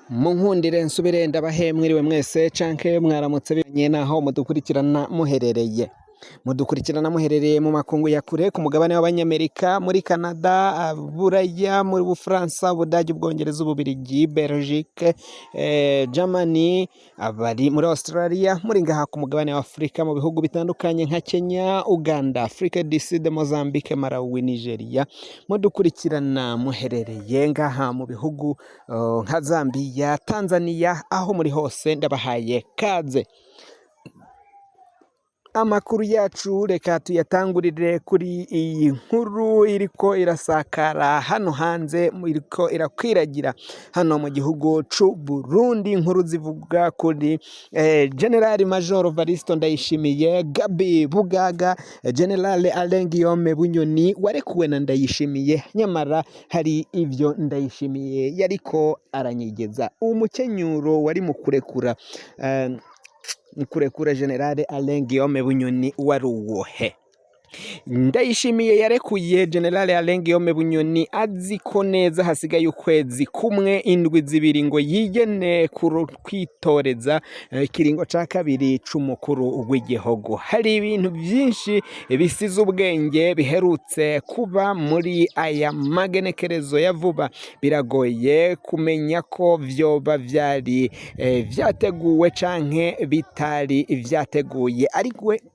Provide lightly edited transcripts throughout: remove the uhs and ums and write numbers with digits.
Munkundire nsubire ndabahe mwiriwe mwese canke mwaramutse bivanye naho mudukurikirana muherereye mu makungu ya kure ku mugabane w'abanyamerika, muri Canada, Buraya, muri Bufaransa, Ubudagi, Ubwongereza, Ububirigi, Belgique, Germany, abari muri Australia, muri ngaha ku mugabane wa Afrika mu bihugu bitandukanye nka Kenya, Uganda, Afrique du Sud, Mozambique, Malawi, Nigeria, mudukurikirana muherereye ngaha mu bihugu nka Zambia, Tanzania, aho muri hose ndabahaye kaze. Amakuru yacu reka tuyatangurire kuri iyi nkuru iriko irasakara hano hanze, iriko irakwiragira hano mu gihugu c'u Burundi. Inkuru zivuga kuri General Major Evaristo Ndayishimiye, Gabi Bugaga, General Alain Guillaume Bunyoni warekuwe na Ndayishimiye, nyamara hari ivyo Ndayishimiye yariko aranyegeza. Umukenyuro wari mu kurekura General Alain Guillaume Bunyoni wari uwohe? Ndayishimiye yarekuye General Alain Guillaume Bunyoni aziko neza hasigaye ukwezi kumwe, indwi zibiri ngo yigene kwitoreza ikiringo ca kabiri c'umukuru w'igihugu. Hari ibintu byinshi bisize ubwenge biherutse kuba muri aya magenekerezo ya vuba, biragoye kumenya ko vyoba vyari vyateguwe canke bitari vyateguye,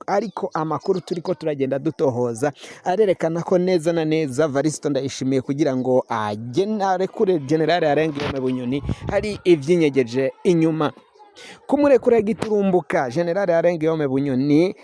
ariko amakuru turiko turagenda dutohoza arerekana ko neza na neza Evaristo Ndayishimiye kugira ngo arekure General Alain Guillaume Bunyoni hari ivyinyegeje inyuma. Kumurekura giturumbuka General Alain Guillaume Bunyoni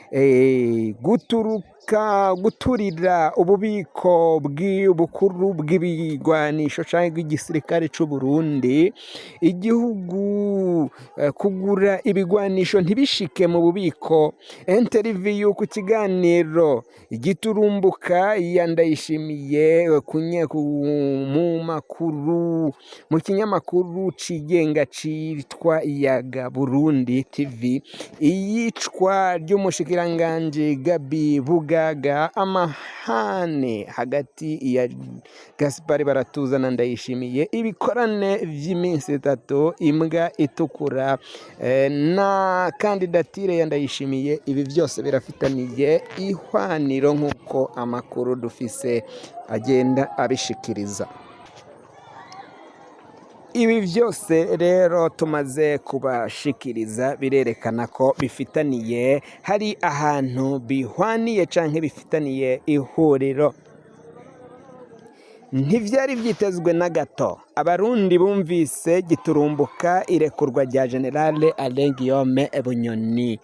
guturira ububiko bw'ubukuru bw'ibigwanisho canke igisirikare c'u Burundi, igihugu kugura ibigwanisho ntibishike mu bubiko. Interview ku kiganiro giturumbuka ya Ndayishimiye mu kinyamakuru cigenga citwa Iyaga Burundi TV, iyicwa ry'umushikiranganji Gabi Bugaga, amahane hagati ya Gaspard Baratuza na Ndayishimiye, ibikorane vy'iminsi 3, imbwa itukura na kandidatire ya Ndayishimiye, ibi byose birafitaniye ihwaniro nk'uko amakuru dufise agenda abishikiriza. Ibi byose rero tumaze kubashikiriza birerekana ko bifitaniye, hari ahantu bihwaniye canke bifitaniye ihuriro. Ntivyari vyitezwe na gato. Abarundi bumvise giturumbuka irekurwa rya General Alain Guillaume Bunyoni.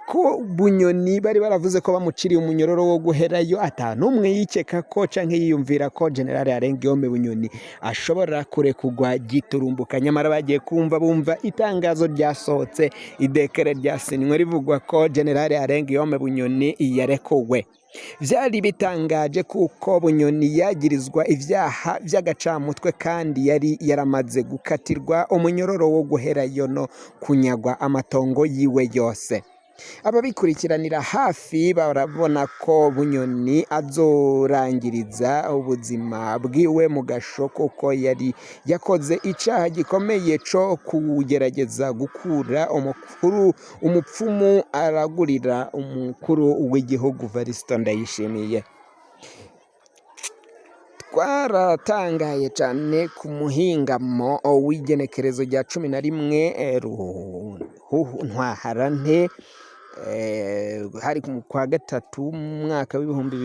Ko Bunyoni bari baravuze ko bamuciriye umunyororo wo guherayo, atanumwe yikeka ko canke yiyumvira ko General Alain Guillaume Bunyoni ashobora kurekurwa giturumbuka, nyamara bagiye bumva itangazo ryasohotse, idekere ryasinywe rivugwa ko General Alain Guillaume Bunyoni yarekuwe. Vyari bitangaje kuko Bunyoni yagirizwa ivyaha vy'agacamutwe kandi yari yaramaze gukatirwa umunyororo wo guherayo no kunyagwa amatongo yiwe yose. Ababikurikiranira hafi barabona ko Bunyoni azorangiriza ubuzima bwiwe mu gasho, kuko yari yakoze icaha gikomeye co kugerageza gukura umupfumu aragurira umukuru w'igihugu Evaristo Ndayishimiye. Twaratangaye cane ku muhingamo w'igenekerezo rya 11 ntwarante, hari kwa gatatu mwaka w'ibihumbi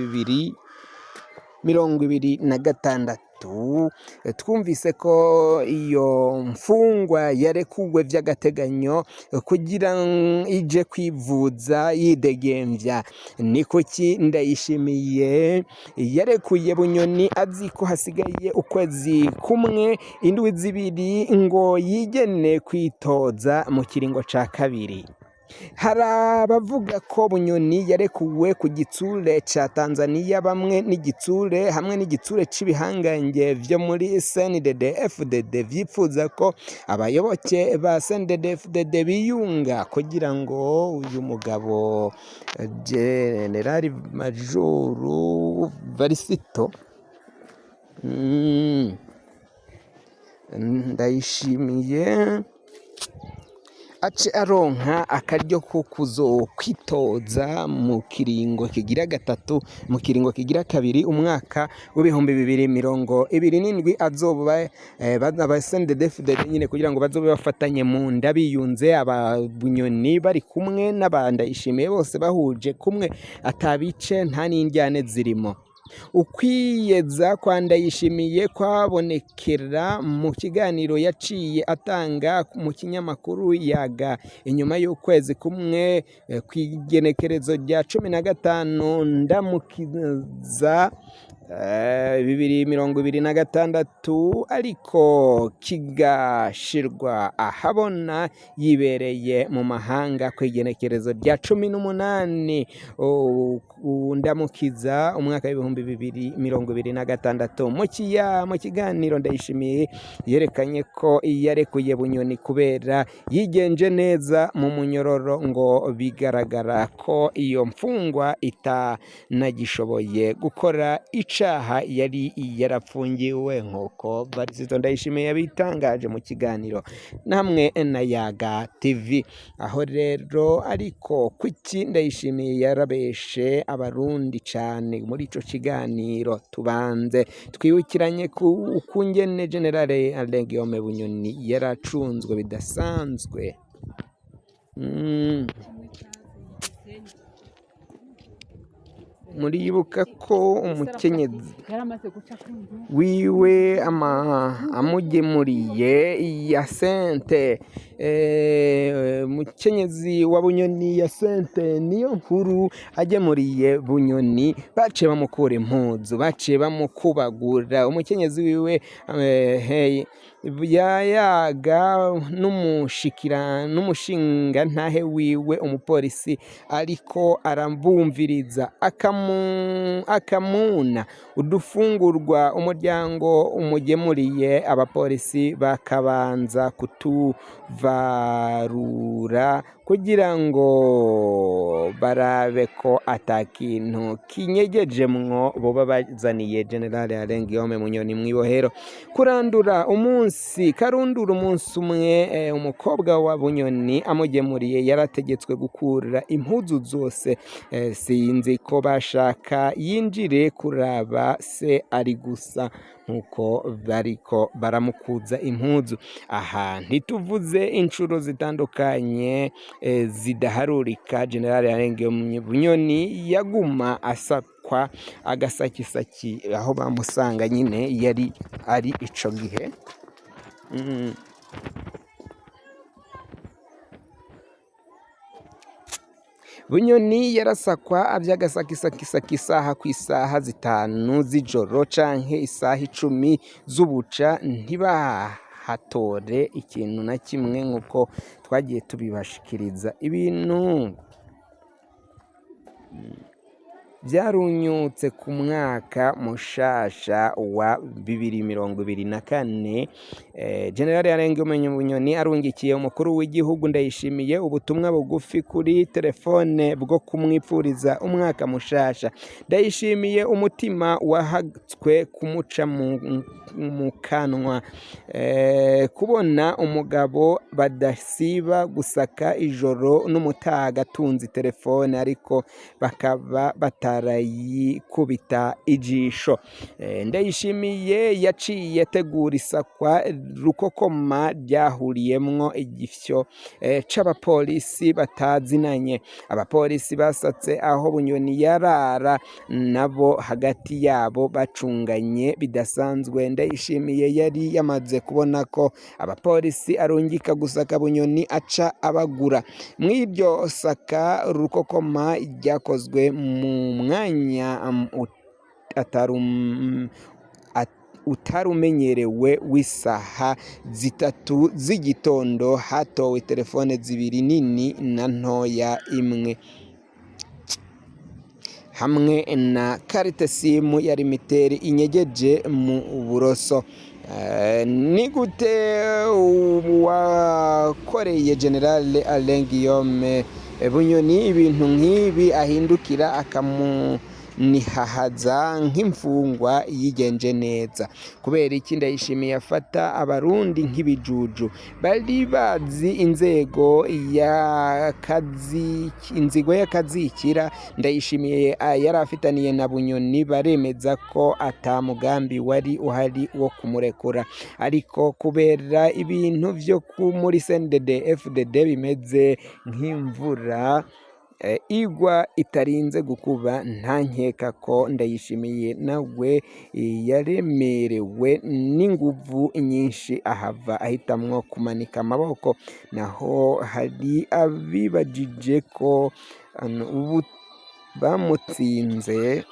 2026, twumvise ko iyo mfungwa yarekuwe vy'agateganyo kugira ije kwivuza yidegemvya. Ni kuki Ndayishimiye yarekuye Bunyoni aziko hasigaye ukwezi kumwe, indwi zibiri ngo yigene kwitoza mu kiringo ca kabiri? Hari abavuga ko Bunyoni yarekuwe ku gitsure ca Tanzania, hamwe n'igitsure c'ibihangange vyo muri CNDD-FDD vyipfuza ko abayoboke ba CNDD-FDD biyunga kugira ngo uyu mugabo General Major Evaristo Ndayishimiye ace aronka akaryo ko kuzokwitoza mu kiringo kigira gatatu, mu kiringo kigira kabiri, umwaka w'ibihumbi 2027 azoba abasendedefudede nyine kugira ngo bazobe bafatanye mu nda biyunze, Bunyoni bari kumwe n'Abandayishimiye bose bahuje kumwe, atabice nta n'indyane zirimo. Ukwiyeza kwa Ndayishimiye kwabonekera mu kiganiro yaciye atanga mu kinyamakuru Yaga inyuma y'ukwezi kumwe kw'igenekerezo rya 15 Ndamukiza 2026, ariko kigashirwa ahabona yibereye mu mahanga kw'igenekerezo rya 18 Ndamukiza umwaka w'ibihumbi 2026. Mu kiganiro Ndayishimiye yerekanye ko yarekuye Bunyoni kubera yigenje neza mu munyororo, ngo bigaragara ko iyo mfungwa itanagishoboye gukora icaha yari yarapfungiwe, nk'uko Varisito Ndayishimiye yabitangaje mu kiganiro namwe na Yaga TV. Aho rero ariko kuki Ndayishimiye yarabeshe abarundi cyane muri ico kiganiro? Tubanze twibukiranye ku kungene Generale Alain Guillaume Bunyoni yaracunzwe bidasanzwe. Muribuka ko umukenyezi wiwe amugemuriye Yasente, umukenyezi wa Bunyoni Yasente niyo nkuru agemuriye Bunyoni, baciye bamukura impuzu, baciye bamukubagura. Umukenyezi wiwe yayaga n'umushinga ntahe wiwe umupolisi, ariko arambumviriza akamuna udufungurwa umuryango umugemuriye, abapolisi bakabanza kutuvarura kugira ngo barabe ko atakintu kinyegejemwo boba bazaniye Generale Alain Guillaume Bunyoni mwibohero. Karundura umunsi umwe umukobwa wa Bunyoni amugemuriye yarategetswe gukura impuzu zose, sinzi ko bashaka yinjire kuraba se ari gusa nkuko bariko baramukuza impuzu. Aha ntituvuze inshuro zitandukanye zidaharurika Generale Alain Guillaume Bunyoni yaguma asakwa agasakisaki aho bamusanga nyine yari ari ico gihe. Bunyoni yarasakwa avy'agasakisaki isaha ku isaha 5 z'ijoro canke isaha 10 z'ubuca, ntibahatore ikintu na kimwe nk'uko twagiye tubibashikiriza. Ibintu vyarunyutse ku mwaka mushasha wa 2024. Generale Alain Guillaume Bunyoni arungikiye umukuru w'igihugu Ndayishimiye ubutumwa bugufi kuri telefone bwo kumwipfuriza umwaka mushasha. Ndayishimiye umutima wahatswe kumuca mu kanwa, kubona umugabo badasiba gusaka ijoro n'umutaga atunze telefone, ariko bakaba batarayikubita ijisho. Ndayishimiye yaciye ategura isakwa rukokoma ryahuriyemwo igifyo c'abapolisi batazinanye. Abapolisi basatse aho Bunyoni yarara, nabo hagati yabo bacunganye bidasanzwe. Ndayishimiye yari yamaze kubona ko abapolisi arungika gusaka Bunyoni aca abagura. Mw'iryo saka rukokoma ryakozwe mu mwanya utarumenyerewe w'isaha 3 z'igitondo, hatowe telefone 2 nini na ntoya imwe hamwe na karite simu ya limiteri inyegeje mu buroso. Ni gute wakoreye Generale Alain Guillaume Bunyoni ibintu nk'ibi ahindukira nihahaza nk'imfungwa yigenje neza. Kubera iki Ndayishimiye afata abarundi nk'ibijuju? Bari bazi inzigo y'akazikira Ndayishimiye yari afitaniye na Bunyoni, baremeza ko ata mugambi wari uhari wo kumurekura, ariko kubera ibintu vyo muri CNDD FDD bimeze nk'imvura igwa itarinze gukuba, nta nkeka ko Ndayishimiye nawe yaremerewe n'inguvu nyinshi ahava ahitamwo kumanika amaboko. Naho hari abibajije ko ubu bamutsinze,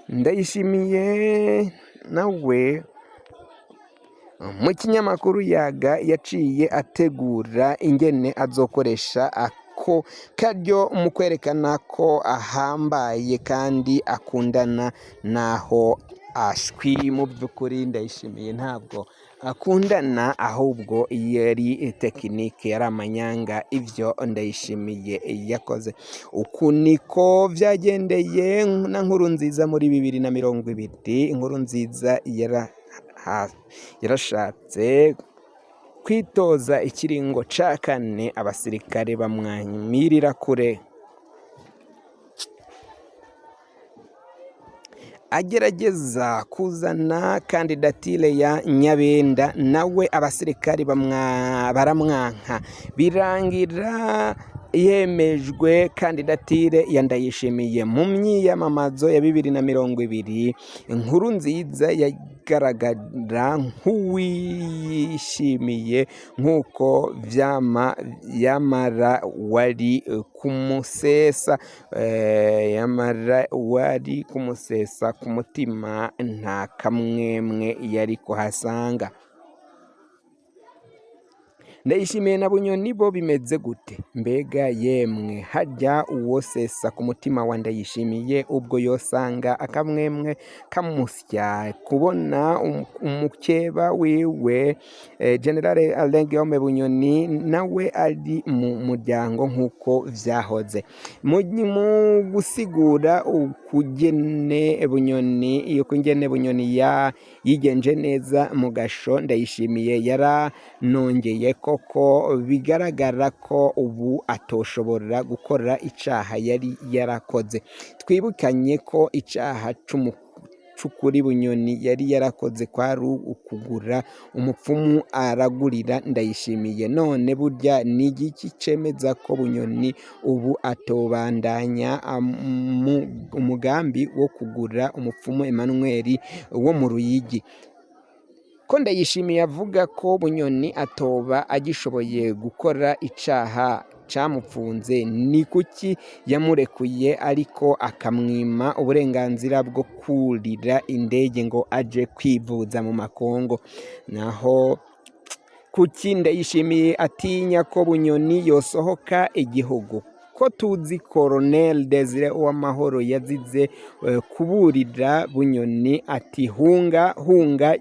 Ndayishimiye nawe mu kinyamakuru Yaga yaciye ategura ingene azokoresha ako karyo mu kwerekana ko ahambaye kandi akundana, naho ashwi mu by'ukuri Ndayishimiye ntabwo akundana, ahubwo yari tekinike, yari amanyanga ivyo Ndayishimiye yakoze. Uku niko vyagendeye na Nkurunziza muri 2020. Nkurunziza yarashatse kwitoza ikiringo ca kane, abasirikare bamwamirira kure. Agerageza kuzana kandidatire ya Nyabenda, nawe abasirikari baramwanka, birangira yemejwe kandidatire ya Ndayishimiye. Mu myiyamamazo ya 2020 Nkurunziza yagaragara nk'uwishimiye nk'uko yamara wari kumusesa ku mutima, nta kamwemwe yari kuhasanga. Ndayishimiye na Bunyoni bo bimeze gute? Mbega yemwe, harya uwo sesa ku mutima wa Ndayishimiye ubwo yosanga akamwemwe kamusya kubona umukeba wiwe General Alain Guillaume Bunyoni nawe ari mu muryango nk'uko vyahoze. Mu gusigura ukungene Bunyoni yigenje neza mu gasho, Ndayishimiye yaranongeye koko bigaragara ko ubu atoshobora gukora icaha yari yarakoze. Twibukanye ko icaha c'ukuri Bunyoni yari yarakoze kwari ukugura umupfumu aragurira Ndayishimiye. None burya ni igiki cemeza ko Bunyoni ubu atobandanya umugambi wo kugura umupfumu Emmanuel wo mu Ruyigi? Ko Ndayishimiye avuga ko Bunyoni atoba agishoboye gukora icaha camupfunze, ni kuki yamurekuye ariko akamwima uburenganzira bwo kurira indege ngo aje kwivuza mu makongo? Naho kuki Ndayishimiye atinya ko Bunyoni yosohoka igihugu? Ko tuzi Colonel Desire Uwamahoro yazize kuburira Bunyoni ati hunga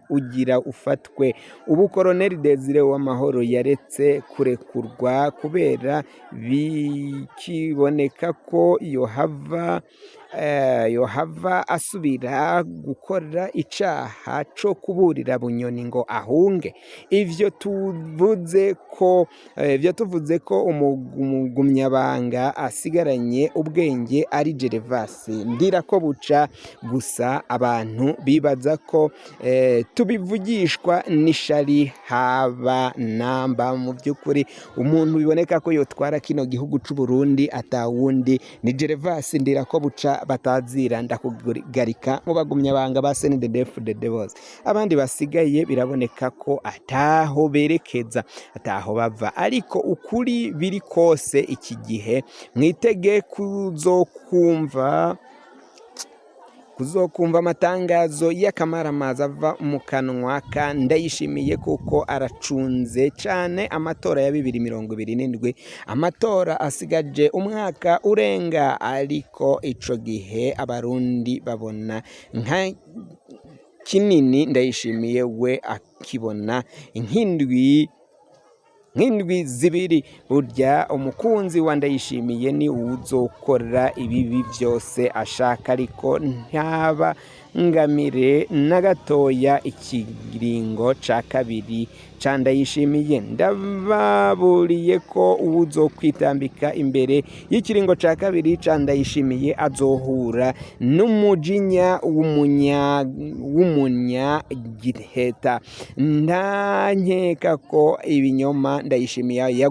ugira ufatwe. Ubu Colonel Desire Uwamahoro yaretse kurekurwa kubera bikiboneka ko yohava asubira gukora icaha co kuburira Bunyoni ngo ahunge. Ivyo tuvuze ko umugumyabanga asigaranye ubwenge ari Gervasi Ndirakobuca, gusa abantu bibaza ko tubivugishwa n'ishari haba namba. Mu by'ukuri umuntu biboneka ko yotwara kino gihugu c'u Burundi atawundi ni Gervasi Ndirakobuca batazira ndakugarika mu bagumyabanga ba CNDD FDD bose. Abandi basigaye biraboneka ko ataho berekeza, ataho bava, ariko ukuri biri kose iki gihe mwitege kuzokumva amatangazo y'akamaramaza ava mu kanwa ka Ndayishimiye, kuko aracunze cyane amatora ya 2027, amatora asigaje umwaka urenga, ariko ico gihe abarundi babona nka kinini, Ndayishimiye we akibona nk'indwi nk'indwi zibiri. Burya umukunzi wa Ndayishimiye ni uzokora ibibi byose ashaka, ariko ntaba ngamire na gatoya ikiringo ca kabiri ca Ndayishimiye. Ndababuriye ko uwuzokwitambika imbere y'ikiringo ca kabiri ca Ndayishimiye azohura n'umujinya w'umunyagiheta. Ndankeka ko ibinyoma Ndayishimiye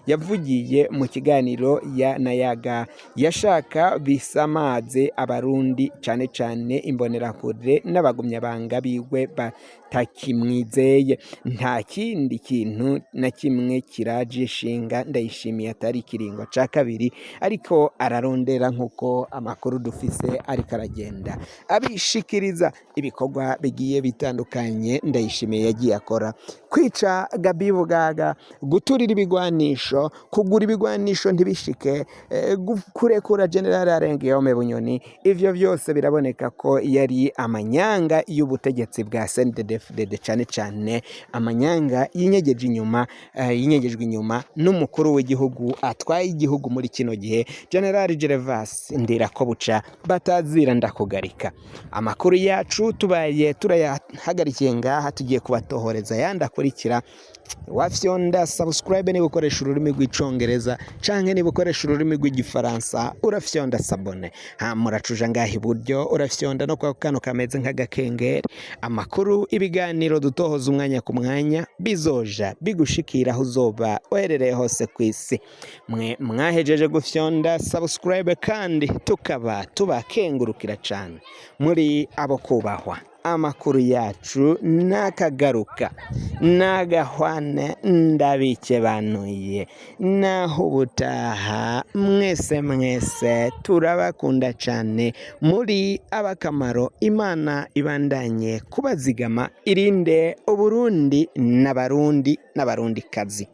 yavugiye mu kiganiro na Yaga yashaka bisamaze abarundi, cane cane imbonerakure n'abagumyabanga biwe batakimwizeye. Nta kindi kintu na kimwe kiraje ishinga Ndayishimiye atari ikiringo ca kabiri, ariko ararondera nk'uko amakuru dufise ariko aragenda abishikiriza ibikorwa bigiye bitandukanye Ndayishimiye yagiye akora: kwica Gabi Bugaga, guturira ibigwanisho, kugura ibigwanisho ntibishike, kurekura General Alenguiyome Bunyoni. Ivyo byose biraboneka ko yari amanyanga y'ubutegetsi bwa CNDD-FDD, cane cane amanyanga yinyegejwe inyuma n'umukuru w'igihugu atwaye igihugu muri kino gihe, General Gervas Ndirakobuca batazira ndakugarika. Amakuru yacu tubaye turayahagarikiye ngaha, tugiye kubatohoreza yandi akurikira. Wafyonda subscribe niba ukoresha ururimi rw'icongereza canke niba ukoresha ururimi rw'igifaransa, urafyonda sabone. Muracuja ngaha iburyo urafyonda no kwa kano kameze nk'agakengeri. Amakuru, ibiganiro dutohoza umwanya ku mwanya bizoja bigushikira aho uzoba uherereye hose ku isi. Mwe mwahejeje gufyonda subscribe, kandi tukaba tubakengurukira cane, muri abo kubahwa. Amakuru yacu nakagaruka nagahwane ndabikebanuye. Naho ubutaha, mwese turabakunda cane, muri abakamaro. Imana ibandanye kubazigama, irinde Uburundi n'abarundi n'abarundikazi.